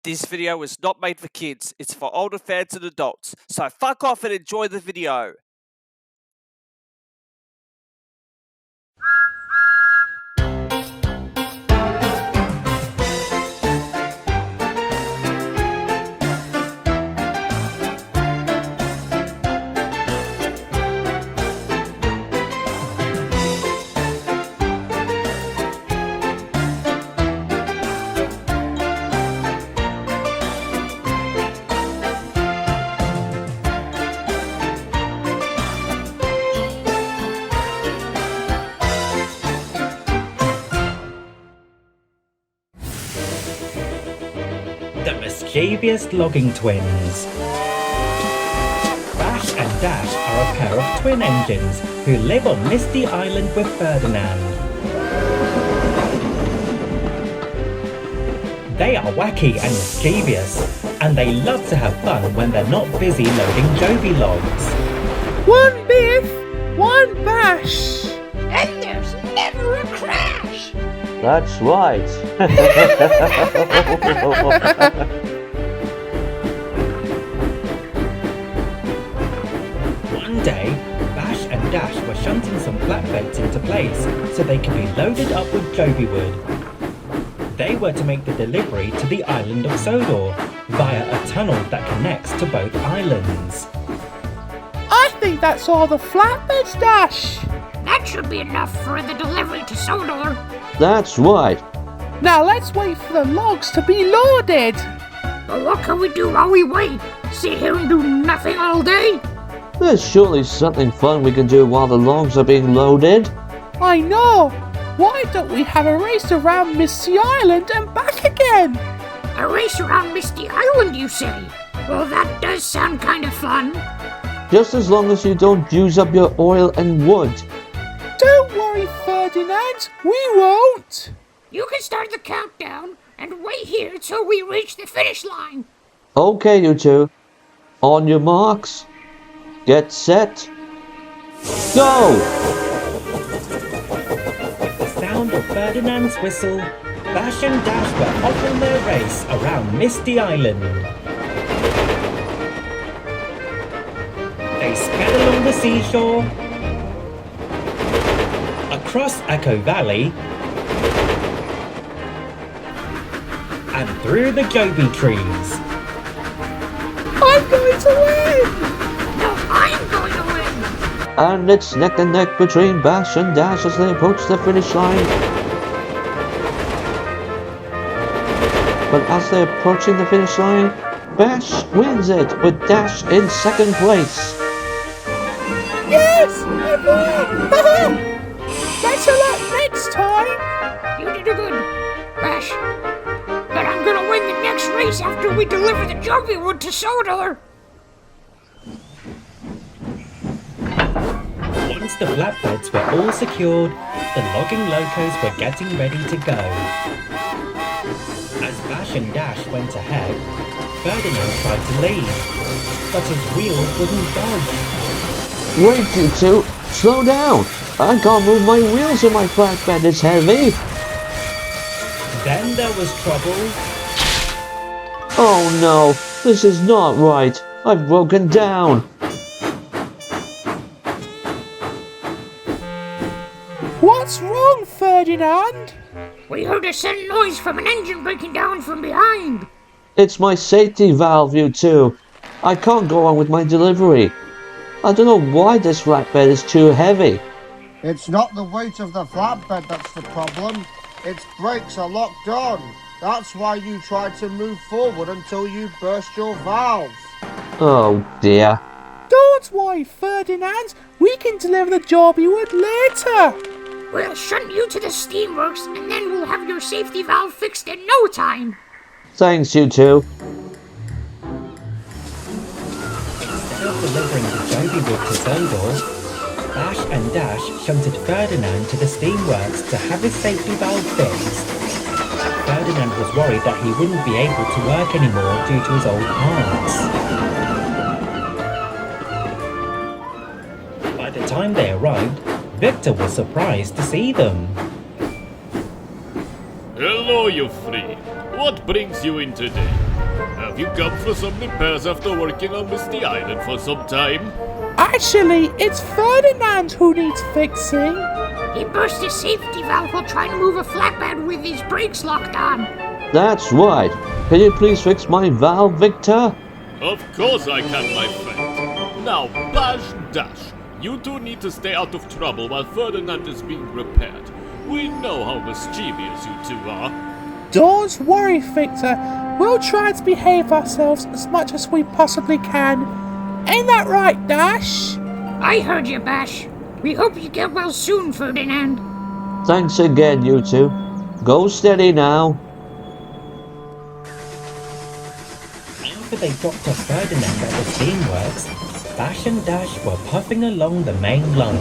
This video was not made for kids, it's for older fans and adults, so fuck off and enjoy the video. The Mischievous logging twins. Bash and Dash are a pair of twin engines who live on Misty Island with Ferdinand. They are wacky and mischievous, and they love to have fun when they're not busy loading Joby logs. One biff, one bash. And there's never a crash! That's right. One day, Bash and Dash were shunting some flatbeds into place so they could be loaded up with Joby wood. They were to make the delivery to the Island of Sodor via a tunnel that connects to both islands. I think that's all the flatbeds, Dash. That should be enough for the delivery to Sodor. That's right. Now let's wait for the logs to be loaded. But what can we do while we wait? Sit here and do nothing all day? There's surely something fun we can do while the logs are being loaded. I know. Why don't we have a race around Misty Island and back again? A race around Misty Island, you say? Well, that does sound kind of fun. Just as long as you don't use up your oil and wood. Don't worry, Ferdinand. We won't. You can start the countdown and wait here till we reach the finish line. Okay, you two. On your marks. Get set. Go! With the sound of Ferdinand's whistle, Bash and Dash were off on their race around Misty Island. They sped along the seashore, across Echo Valley, and through the Joby trees. I'm going to win. No, I'm going to win. And it's neck and neck between Bash and Dash as they approach the finish line. But as they're approaching the finish line, Bash wins it with Dash in second place. Yes, I won. Better luck next time. You did good, Bash. But I'm gonna win the next race after we deliver the Joby wood to Sodor. Once the flatbeds were all secured, the logging locos were getting ready to go. As Bash and Dash went ahead, Ferdinand tried to lead, but his wheels wouldn't budge. Wait, you two. Slow down. I can't move my wheels and my flatbed is heavy. Then there was trouble. Oh no, this is not right. I've broken down. What's wrong, Ferdinand? We heard a sudden noise from an engine breaking down from behind. It's my safety valve, you two. I can't go on with my delivery. I don't know why this flatbed is too heavy. It's not the weight of the flatbed that's the problem. Its brakes are locked on. That's why you tried to move forward until you burst your valve. Oh dear. Don't worry, Ferdinand. We can deliver the Joby wood later. We'll shunt you to the steamworks and then we'll have your safety valve fixed in no time. Thanks, you two. Instead of delivering the Joby wood to Sodor, Bash and Dash shunted Ferdinand to the steamworks to have his safety valve fixed. Ferdinand was worried that he wouldn't be able to work anymore due to his old parts. By the time they arrived, Victor was surprised to see them. Hello, you three. What brings you in today? Have you come for some repairs after working on Misty Island for some time? Actually, it's Ferdinand who needs fixing. He burst his safety valve while trying to move a flatbed with his brakes locked on. That's right. Can you please fix my valve, Victor? Of course I can, my friend. Now, Bash Dash, you two need to stay out of trouble while Ferdinand is being repaired. We know how mischievous you two are. Don't worry, Victor. We'll try to behave ourselves as much as we possibly can. Ain't that right, Dash? I heard you, Bash. We hope you get well soon, Ferdinand. Thanks again, you two. Go steady now. After they dropped off Ferdinand at the steamworks, Bash and Dash were puffing along the main line.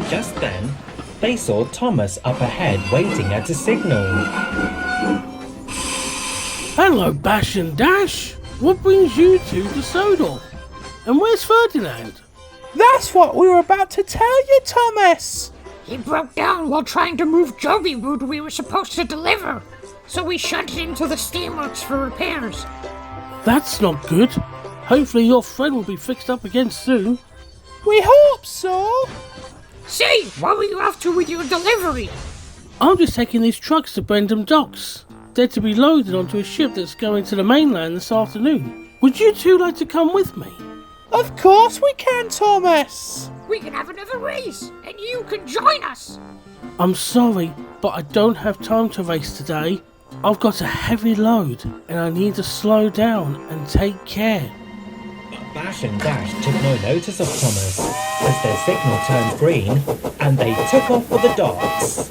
Just then, they saw Thomas up ahead waiting at a signal. Hello, Bash and Dash. What brings you two to Sodor? And where's Ferdinand? That's what we were about to tell you, Thomas. He broke down while trying to move Joby wood we were supposed to deliver, so we shunted him to the steamworks for repairs. That's not good. Hopefully your friend will be fixed up again soon. We hope so. Say, what were you off to with your delivery? I'm just taking these trucks to Brendam Docks. They're to be loaded onto a ship that's going to the mainland this afternoon. Would you two like to come with me? Of course we can, Thomas. We can have another race, and you can join us. I'm sorry, but I don't have time to race today. I've got a heavy load, and I need to slow down and take care. But Bash and Dash took no notice of Thomas, as their signal turned green, and they took off for the docks.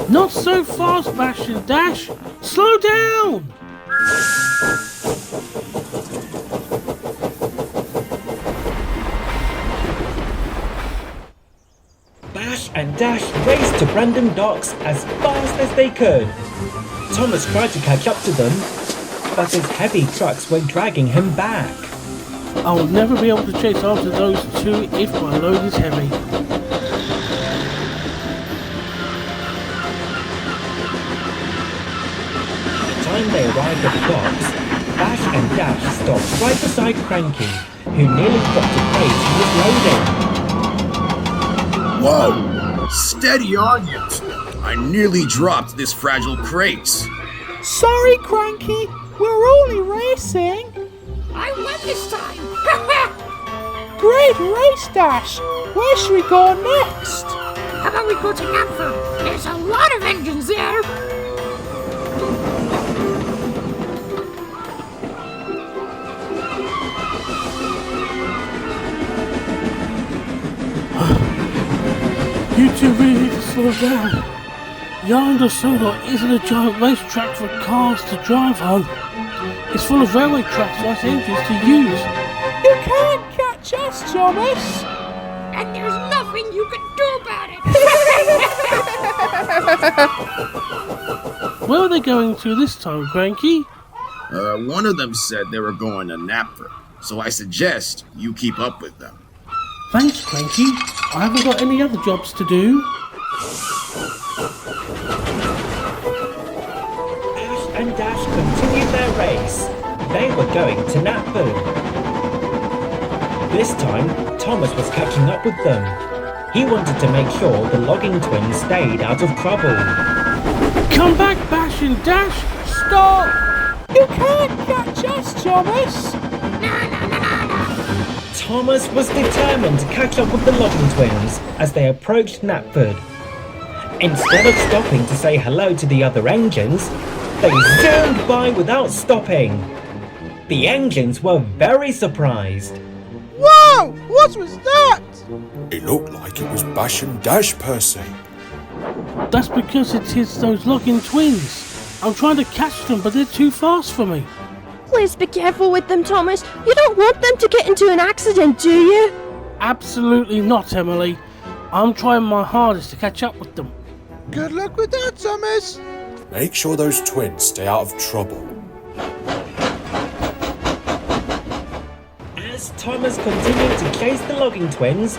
Not so fast, Bash and Dash! Slow down! Bash and Dash raced to Brendam Docks as fast as they could. Thomas tried to catch up to them, but his heavy trucks were dragging him back. I'll never be able to chase after those two if my load is heavy. By the time they arrived at the docks, Bash and Dash stopped right beside Cranky, who nearly dropped a crate he was loading. Whoa! Steady on you! I nearly dropped this fragile crate. Sorry, Cranky. We're only racing. I won this time! Great race, Dash. Where should we go next? How about we go to Napford? There's a lot of engines there! You two really need to slow down. The Island of Sodor isn't a giant racetrack for cars to drive on. It's full of railway tracks for us engines to use. You can't catch us, Thomas. And there's nothing you can do about it! Where are they going to this time, Cranky? One of them said they were going to Napford, so I suggest you keep up with them. Thanks, Cranky. I haven't got any other jobs to do. Bash and Dash continued their race. They were going to Napford. This time, Thomas was catching up with them. He wanted to make sure the logging twins stayed out of trouble. Come back, Bash and Dash! Stop! You can't catch us, Thomas. Thomas was determined to catch up with the logging twins as they approached Napford. Instead of stopping to say hello to the other engines, they zoomed by without stopping. The engines were very surprised. Whoa! What was that? It looked like it was Bash and Dash, Percy. That's because it is those logging twins. I'm trying to catch them, but they're too fast for me. Please be careful with them, Thomas. You don't want them to get into an accident, do you? Absolutely not, Emily. I'm trying my hardest to catch up with them. Good luck with that, Thomas. Make sure those twins stay out of trouble. As Thomas continued to chase the logging twins,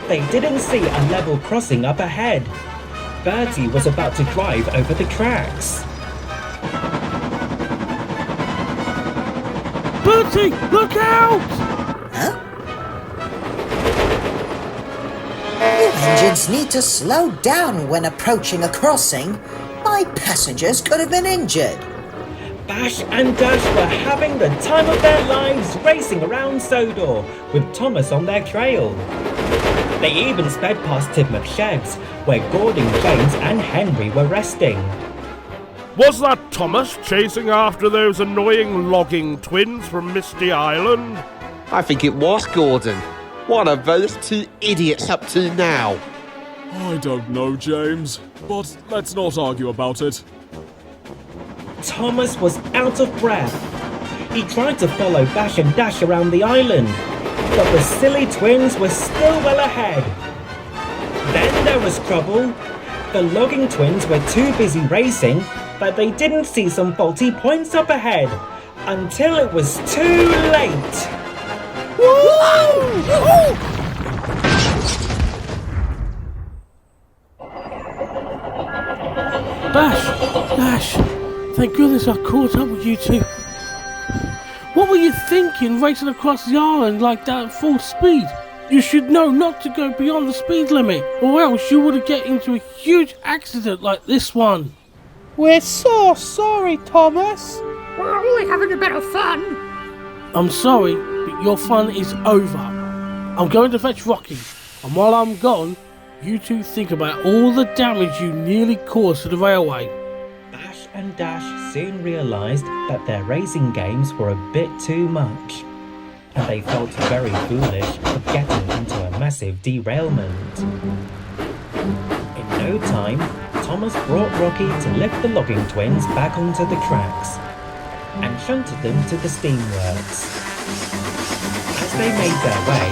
they didn't see a level crossing up ahead. Bertie was about to drive over the tracks. Bertie, look out! Huh? You engines need to slow down when approaching a crossing. My passengers could have been injured. Bash and Dash were having the time of their lives racing around Sodor with Thomas on their trail. They even sped past Topham Sheds, where Gordon, James and Henry were resting. Was that Thomas chasing after those annoying logging twins from Misty Island? I think it was Gordon. What are those two idiots up to now? I don't know, James, but let's not argue about it. Thomas was out of breath. He tried to follow Bash and Dash around the island, but the silly twins were still well ahead. Then there was trouble. The logging twins were too busy racing that they didn't see some faulty points up ahead until it was too late. Bash! Dash! Thank goodness I caught up with you two. What were you thinking racing across the island like that at full speed? You should know not to go beyond the speed limit, or else you would get into a huge accident like this one. We're so sorry, Thomas. We're only having a bit of fun. I'm sorry, but your fun is over. I'm going to fetch Rocky, and while I'm gone, you two think about all the damage you nearly caused to the railway. Bash and Dash soon realised that their racing games were a bit too much, and they felt very foolish for getting into a massive derailment. In no time, Thomas brought Rocky to lift the logging twins back onto the tracks and shunted them to the steamworks. As they made their way,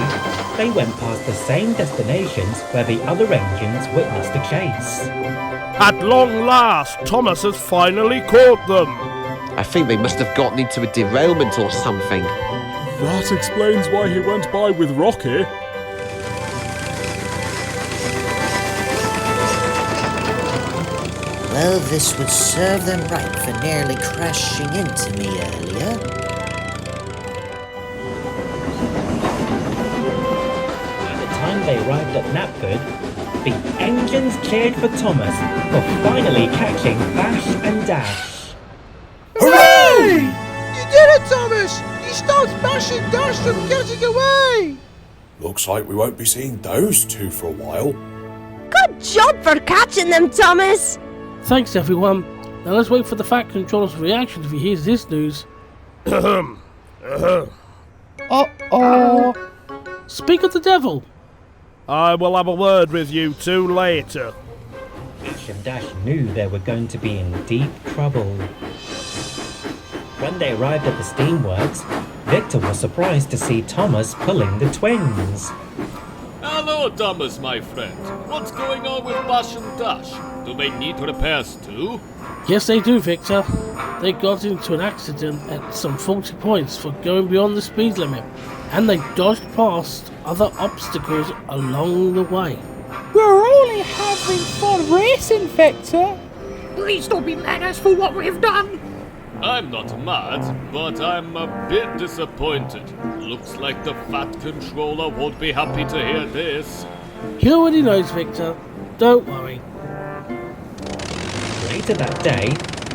they went past the same destinations where the other engines witnessed the chase. At long last, Thomas has finally caught them. I think they must have gotten into a derailment or something. That explains why he went by with Rocky. Well, this would serve them right for nearly crashing into me earlier. By the time they arrived at Knapford, the engines cheered for Thomas for finally catching Bash and Dash. Hooray! You did it, Thomas! You stopped Bash and Dash from getting away! Looks like we won't be seeing those two for a while. Good job for catching them, Thomas! Thanks everyone. Now let's wait for the Fat Controller's reaction if he hears this news. Uh-oh. Speak of the devil. I will have a word with you two later. Bash and Dash knew they were going to be in deep trouble. When they arrived at the steamworks, Victor was surprised to see Thomas pulling the twins. Hello, Thomas, my friend. What's going on with Bash and Dash? Do they need repairs too? Yes, they do, Victor. They got into an accident at some faulty points for going beyond the speed limit, and they dodged past other obstacles along the way. We're only having fun racing, Victor. Please don't be mad at us for what we've done. I'm not mad, but I'm a bit disappointed. Looks like the Fat Controller won't be happy to hear this. He already knows, Victor. Don't worry. Later that day,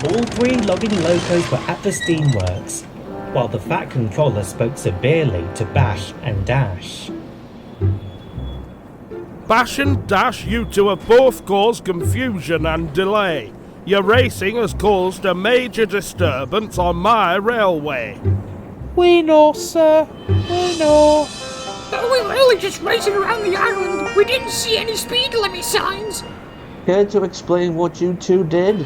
all three logging locos were at the steamworks, while the Fat Controller spoke severely to Bash and Dash. Bash and Dash, you two have both caused confusion and delay. Your racing has caused a major disturbance on my railway. We know, sir. We know. We were only just racing around the island. We didn't see any speed limit signs. Care to explain what you two did?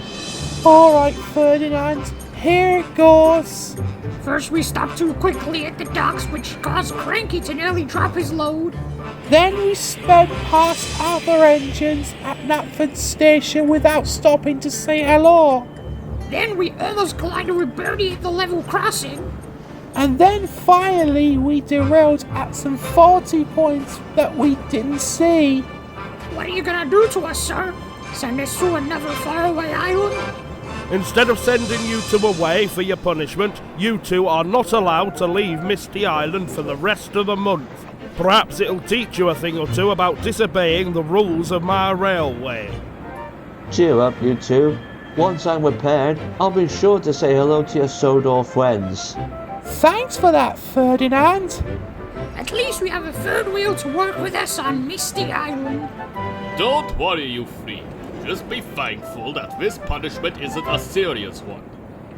Alright, Ferdinand. Here it goes. First, we stopped too quickly at the docks, which caused Cranky to nearly drop his load. Then we sped past other engines at Knapford Station without stopping to say hello. Then we almost collided with Bertie at the level crossing. And then finally we derailed at some faulty points that we didn't see. What are you gonna do to us, sir? Send us to another faraway island? Instead of sending you two away for your punishment, you two are not allowed to leave Misty Island for the rest of the month. Perhaps it'll teach you a thing or two about disobeying the rules of my railway. Cheer up, you two. Once I'm repaired, I'll be sure to say hello to your Sodor friends. Thanks for that, Ferdinand. At least we have a third wheel to work with us on Misty Island. Don't worry, you freak. Just be thankful that this punishment isn't a serious one.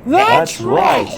That's right.